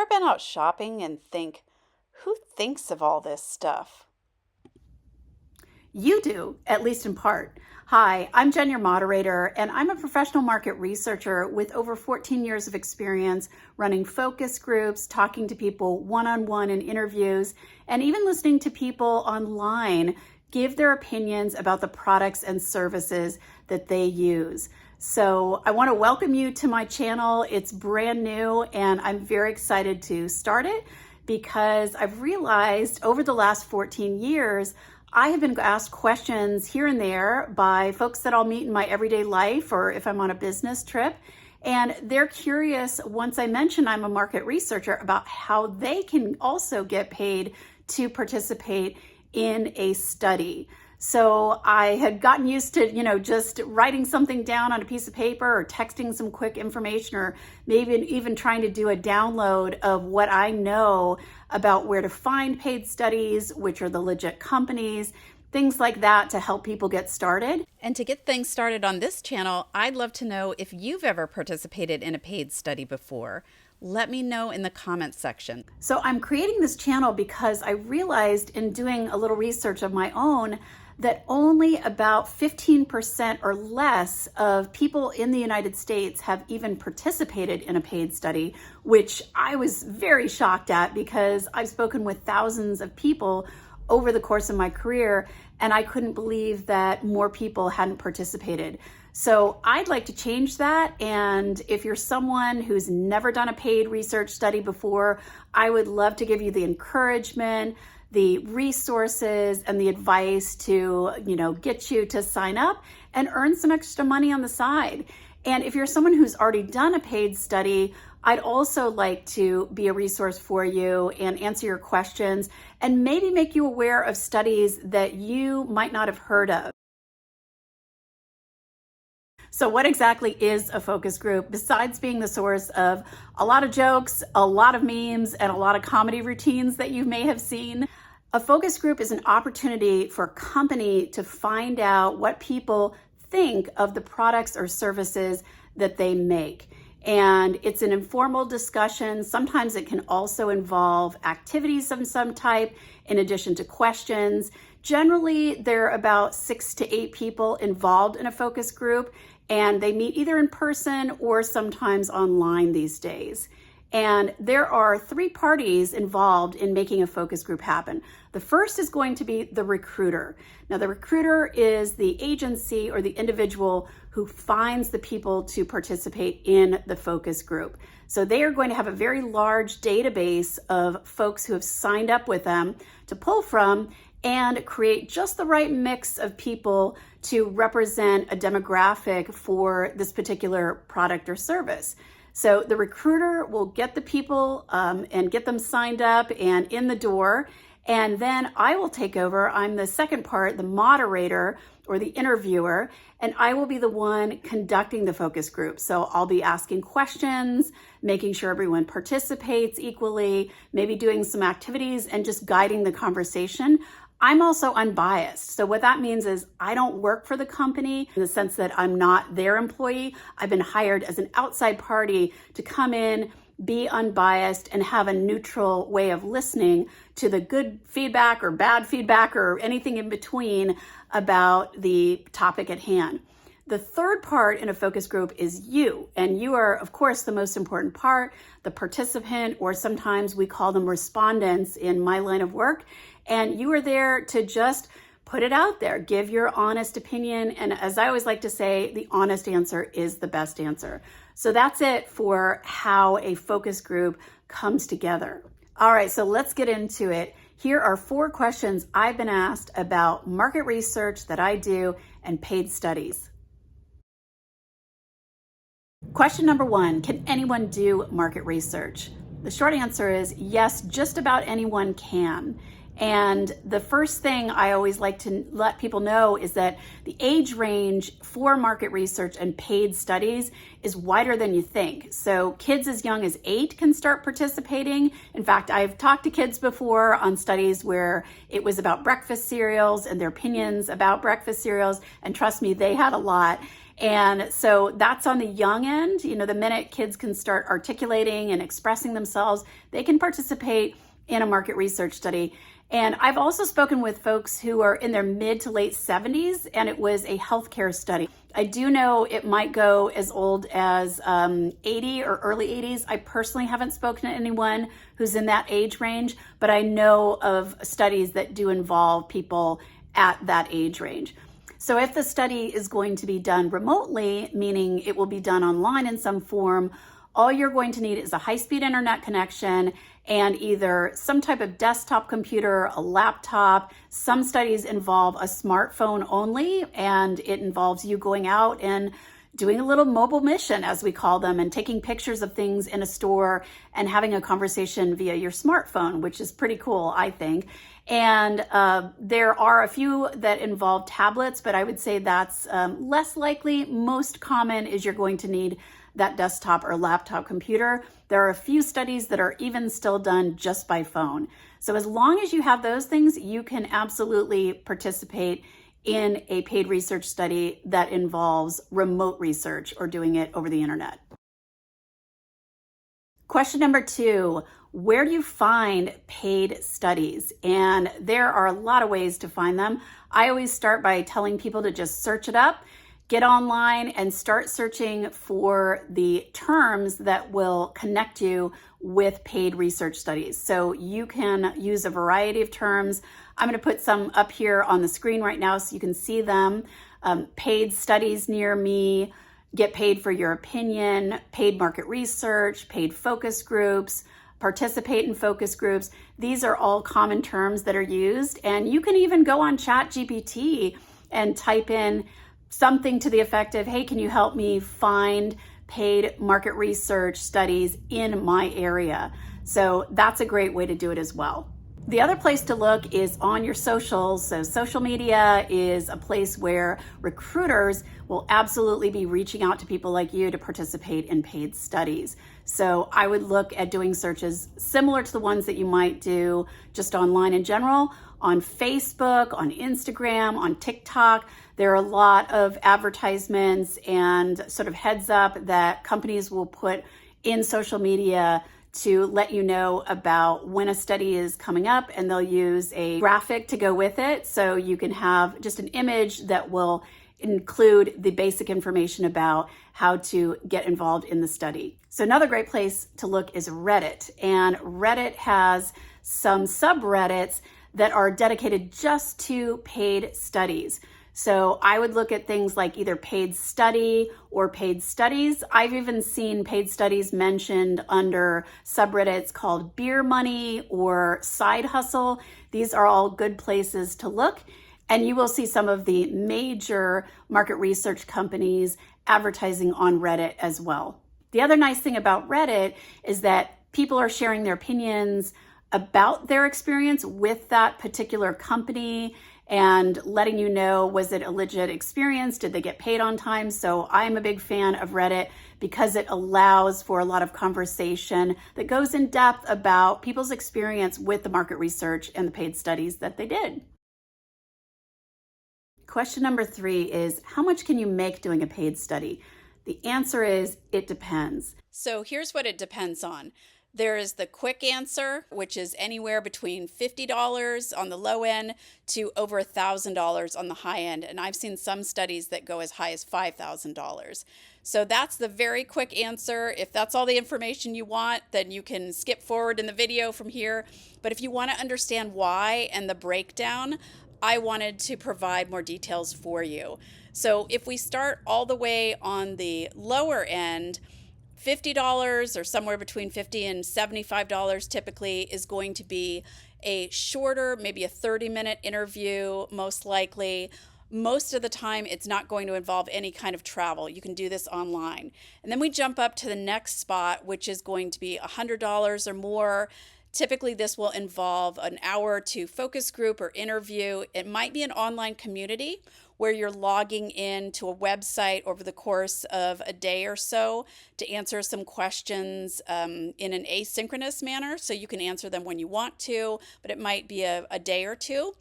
Ever been out shopping and think, who thinks of all this stuff? You do, at least in part. Hi, I'm Jen, your moderator, and I'm a professional market researcher with over 14 years of experience running focus groups, talking to people one-on-one in interviews, and even listening to people online give their opinions about the products and services that they use. So I want to welcome you to my channel. It's brand new, and I'm very excited to start it because I've realized over the last 14 years, I have been asked questions here and there by folks that I'll meet in my everyday life or if I'm on a business trip. And they're curious, once I mention I'm a market researcher, about how they can also get paid to participate in a study. So I had gotten used to, just writing something down on a piece of paper or texting some quick information or maybe even trying to do a download of what I know about where to find paid studies, which are the legit companies, things like that to help people get started. And to get things started on this channel, I'd love to know if you've ever participated in a paid study before. Let me know in the comments section. So I'm creating this channel because I realized in doing a little research of my own that only about 15% or less of people in the United States have even participated in a paid study, which I was very shocked at because I've spoken with thousands of people over the course of my career, and I couldn't believe that more people hadn't participated. So I'd like to change that. And if you're someone who's never done a paid research study before, I would love to give you the encouragement, the resources, and the advice to, get you to sign up and earn some extra money on the side. And if you're someone who's already done a paid study, I'd also like to be a resource for you and answer your questions and maybe make you aware of studies that you might not have heard of. So what exactly is a focus group besides being the source of a lot of jokes, a lot of memes, and a lot of comedy routines that you may have seen? A focus group is an opportunity for a company to find out what people think of the products or services that they make. And it's an informal discussion. Sometimes it can also involve activities of some type in addition to questions. Generally, there are about 6 to 8 people involved in a focus group, and they meet either in person or sometimes online these days. And there are 3 parties involved in making a focus group happen. The first is going to be the recruiter. Now, the recruiter is the agency or the individual who finds the people to participate in the focus group. So they are going to have a very large database of folks who have signed up with them to pull from and create just the right mix of people to represent a demographic for this particular product or service. So the recruiter will get the people and get them signed up and in the door. And then I will take over. I'm the second part, the moderator or the interviewer, and I will be the one conducting the focus group. So I'll be asking questions, making sure everyone participates equally, maybe doing some activities and just guiding the conversation. I'm also unbiased. So what that means is I don't work for the company in the sense that I'm not their employee. I've been hired as an outside party to come in, be unbiased, and have a neutral way of listening to the good feedback or bad feedback or anything in between about the topic at hand. The third part in a focus group is you, and you are, of course, the most important part, the participant, or sometimes we call them respondents in my line of work. And you are there to just put it out there, give your honest opinion. And as I always like to say, the honest answer is the best answer. So that's it for how a focus group comes together. All right, so let's get into it. Here are 4 questions I've been asked about market research that I do and paid studies. Question number 1, can anyone do market research? The short answer is yes, just about anyone can. And the first thing I always like to let people know is that the age range for market research and paid studies is wider than you think. So kids as young as 8 can start participating. In fact, I've talked to kids before on studies where it was about breakfast cereals and their opinions about breakfast cereals. And trust me, they had a lot. And so that's on the young end. You know, the minute kids can start articulating and expressing themselves, they can participate in a market research study. And I've also spoken with folks who are in their mid to late 70s, and it was a healthcare study. I do know it might go as old as 80 or early 80s. I personally haven't spoken to anyone who's in that age range, but I know of studies that do involve people at that age range. So if the study is going to be done remotely, meaning it will be done online in some form, all you're going to need is a high-speed internet connection and either some type of desktop computer, a laptop. Some studies involve a smartphone only, and it involves you going out and doing a little mobile mission, as we call them, and taking pictures of things in a store and having a conversation via your smartphone, which is pretty cool, I think. And there are a few that involve tablets, but I would say that's less likely. Most common is you're going to need that desktop or laptop computer. There are a few studies that are even still done just by phone. So as long as you have those things, you can absolutely participate in a paid research study that involves remote research or doing it over the internet. Question number 2, where do you find paid studies? And there are a lot of ways to find them. I always start by telling people to just search it up, get online and start searching for the terms that will connect you with paid research studies. So you can use a variety of terms. I'm going to put some up here on the screen right now so you can see them. Paid studies near me, get paid for your opinion, paid market research, paid focus groups, participate in focus groups. These are all common terms that are used. And you can even go on ChatGPT and type in something to the effect of, hey, can you help me find paid market research studies in my area? So that's a great way to do it as well. The other place to look is on your socials. So social media is a place where recruiters will absolutely be reaching out to people like you to participate in paid studies. So I would look at doing searches similar to the ones that you might do just online in general, on Facebook, on Instagram, on TikTok. There are a lot of advertisements and sort of heads up that companies will put in social media to let you know about when a study is coming up, and they'll use a graphic to go with it. So you can have just an image that will include the basic information about how to get involved in the study. So another great place to look is Reddit. And Reddit has some subreddits that are dedicated just to paid studies. So I would look at things like either paid study or paid studies. I've even seen paid studies mentioned under subreddits called beer money or side hustle. These are all good places to look. And you will see some of the major market research companies advertising on Reddit as well. The other nice thing about Reddit is that people are sharing their opinions about their experience with that particular company and letting you know, was it a legit experience? Did they get paid on time? So I'm a big fan of Reddit because it allows for a lot of conversation that goes in depth about people's experience with the market research and the paid studies that they did. Question number 3 is, how much can you make doing a paid study? The answer is, it depends. So here's what it depends on. There is the quick answer, which is anywhere between $50 on the low end to over $1,000 on the high end. And I've seen some studies that go as high as $5,000. So that's the very quick answer. If that's all the information you want, then you can skip forward in the video from here. But if you want to understand why and the breakdown, I wanted to provide more details for you. So if we start all the way on the lower end, $50 or somewhere between $50 and $75 typically is going to be a shorter, maybe a 30-minute interview, most likely. Most of the time, it's not going to involve any kind of travel. You can do this online. And then we jump up to the next spot, which is going to be $100 or more. Typically, this will involve an hour to focus group or interview. It might be an online community where you're logging in to a website over the course of a day or so to answer some questions in an asynchronous manner. So you can answer them when you want to, but it might be a day or two.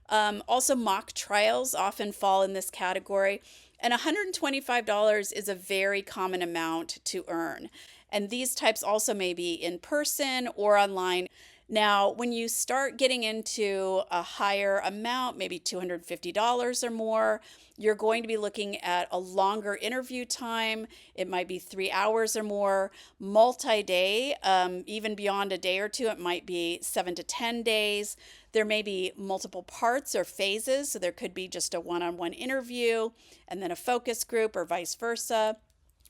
Also, mock trials often fall in this category. And $125 is a very common amount to earn. And these types also may be in person or online. Now, when you start getting into a higher amount, maybe $250 or more, you're going to be looking at a longer interview time. It might be 3 hours or more, multi-day, even beyond a day or two. It might be 7 to 10 days. There may be multiple parts or phases. So there could be just a one-on-one interview and then a focus group or vice versa.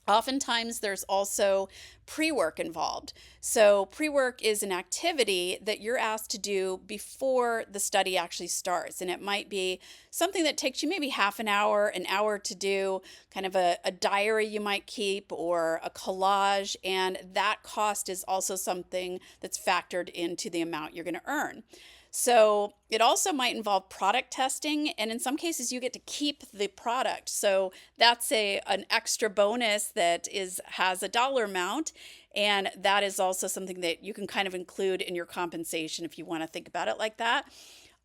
Oftentimes, there's also pre-work involved. So pre-work is an activity that you're asked to do before the study actually starts. And it might be something that takes you maybe half an hour to do, kind of a diary you might keep or a collage. And that cost is also something that's factored into the amount you're going to earn. So it also might involve product testing, and in some cases you get to keep the product. So that's an extra bonus that has a dollar amount, and that is also something that you can kind of include in your compensation if you want to think about it like that.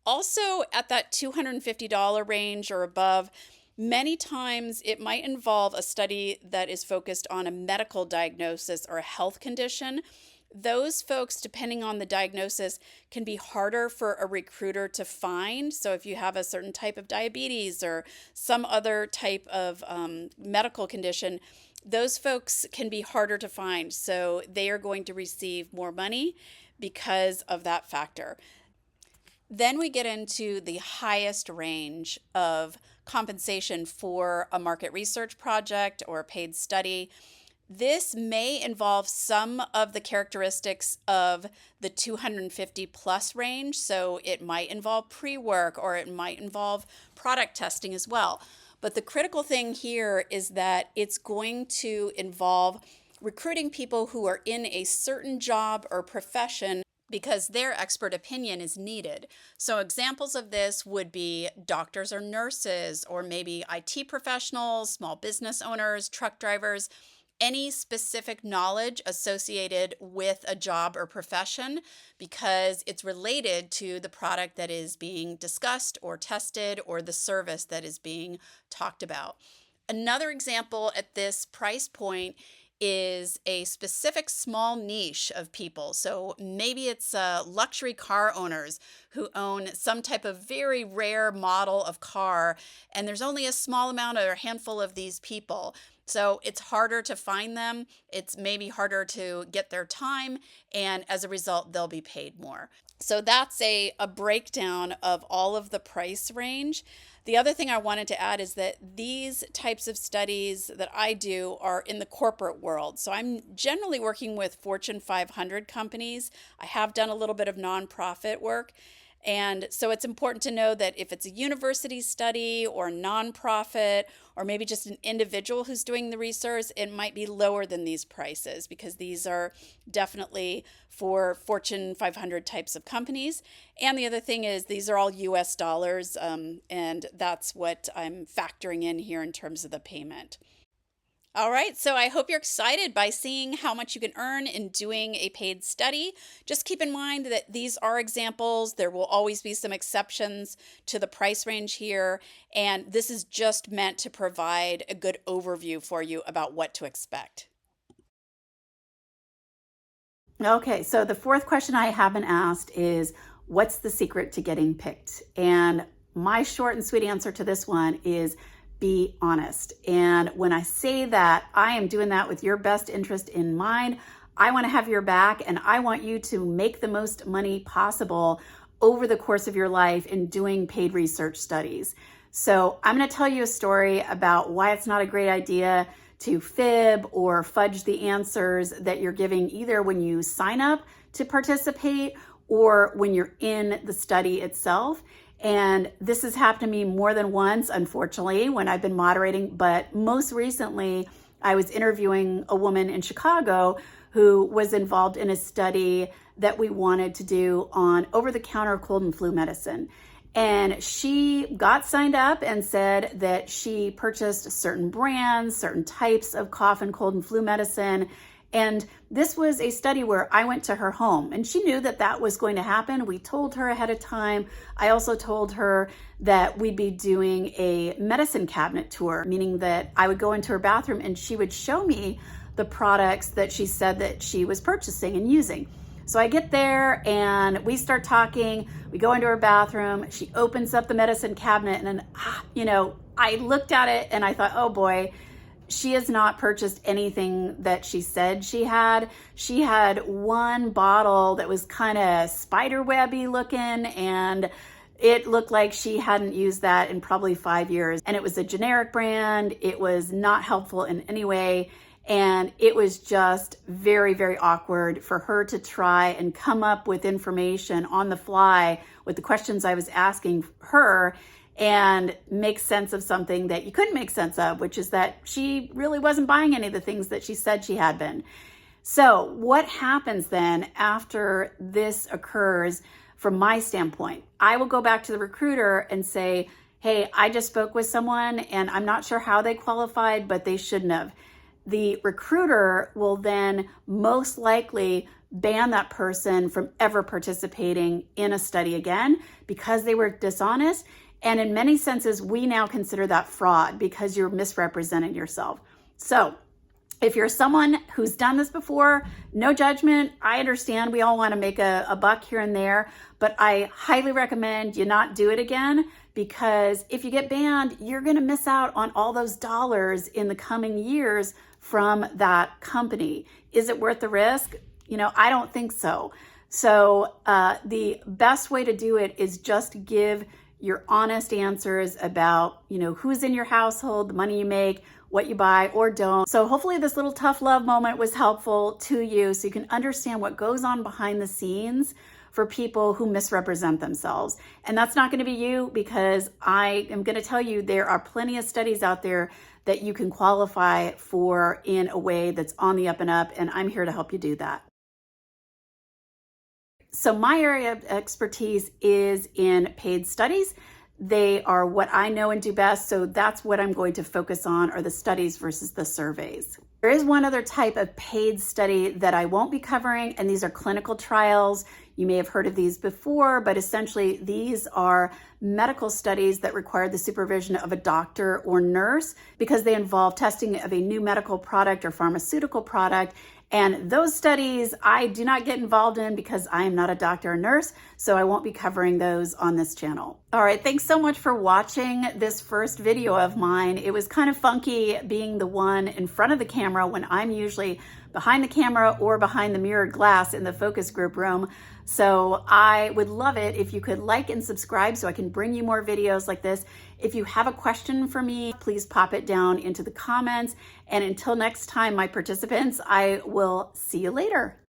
Also, at that $250 range or above, many times it might involve a study that is focused on a medical diagnosis or a health condition. Those folks, depending on the diagnosis, can be harder for a recruiter to find. So if you have a certain type of diabetes or some other type of medical condition, those folks can be harder to find. So they are going to receive more money because of that factor. Then we get into the highest range of compensation for a market research project or a paid study. This may involve some of the characteristics of the 250 plus range. So it might involve pre-work or it might involve product testing as well. But the critical thing here is that it's going to involve recruiting people who are in a certain job or profession because their expert opinion is needed. So examples of this would be doctors or nurses, or maybe IT professionals, small business owners, truck drivers, any specific knowledge associated with a job or profession because it's related to the product that is being discussed or tested or the service that is being talked about. Another example at this price point is a specific small niche of people. So maybe it's luxury car owners who own some type of very rare model of car, and there's only a small amount or a handful of these people. So it's harder to find them. It's maybe harder to get their time, and as a result, they'll be paid more. So that's a breakdown of all of the price range. The other thing I wanted to add is that these types of studies that I do are in the corporate world. So I'm generally working with Fortune 500 companies. I have done a little bit of nonprofit work. And so it's important to know that if it's a university study or a nonprofit, or maybe just an individual who's doing the research, it might be lower than these prices because these are definitely for Fortune 500 types of companies. And the other thing is these are all US dollars, and that's what I'm factoring in here in terms of the payment. All right, so I hope you're excited by seeing how much you can earn in doing a paid study. Just keep in mind that these are examples. There will always be some exceptions to the price range here, and this is just meant to provide a good overview for you about what to expect. Okay, so the fourth question I haven't asked is, what's the secret to getting picked? And my short and sweet answer to this one is be honest. And when I say that, I am doing that with your best interest in mind. I want to have your back, and I want you to make the most money possible over the course of your life in doing paid research studies. So I'm going to tell you a story about why it's not a great idea to fib or fudge the answers that you're giving either when you sign up to participate or when you're in the study itself. And this has happened to me more than once, unfortunately, when I've been moderating. But most recently, I was interviewing a woman in Chicago who was involved in a study that we wanted to do on over-the-counter cold and flu medicine. And she got signed up and said that she purchased certain brands, certain types of cough and cold and flu medicine. And this was a study where I went to her home, and she knew that that was going to happen. We told her ahead of time. I also told her that we'd be doing a medicine cabinet tour, meaning that I would go into her bathroom and she would show me the products that she said that she was purchasing and using. So I get there and we start talking. We go into her bathroom. She opens up the medicine cabinet, and then, I looked at it and I thought, oh boy, she has not purchased anything that she said she had. She had one bottle that was kind of spider webby looking, and it looked like she hadn't used that in probably 5 years. And it was a generic brand. It was not helpful in any way. And it was just very, very awkward for her to try and come up with information on the fly with the questions I was asking her and make sense of something that you couldn't make sense of, which is that she really wasn't buying any of the things that she said she had been. So what happens then after this occurs from my standpoint? I will go back to the recruiter and say, hey, I just spoke with someone and I'm not sure how they qualified, but they shouldn't have. The recruiter will then most likely ban that person from ever participating in a study again because they were dishonest. And in many senses, we now consider that fraud because you're misrepresenting yourself. So if you're someone who's done this before, no judgment. I understand we all want to make a buck here and there, but I highly recommend you not do it again, because if you get banned, you're going to miss out on all those dollars in the coming years from that company. Is it worth the risk? I don't think so. So the best way to do it is just give your honest answers about, who's in your household, the money you make, what you buy or don't. So hopefully this little tough love moment was helpful to you so you can understand what goes on behind the scenes for people who misrepresent themselves. And that's not going to be you, because I am going to tell you there are plenty of studies out there that you can qualify for in a way that's on the up and up, and I'm here to help you do that. So my area of expertise is in paid studies. They are what I know and do best, so that's what I'm going to focus on, are the studies versus the surveys. There is one other type of paid study that I won't be covering, and these are clinical trials. You may have heard of these before, but essentially these are medical studies that require the supervision of a doctor or nurse because they involve testing of a new medical product or pharmaceutical product. And those studies I do not get involved in because I am not a doctor or nurse, so I won't be covering those on this channel. All right, thanks so much for watching this first video of mine. It was kind of funky being the one in front of the camera when I'm usually behind the camera or behind the mirrored glass in the focus group room. So I would love it if you could like and subscribe so I can bring you more videos like this. If you have a question for me, please pop it down into the comments. And until next time, my participants, I will see you later.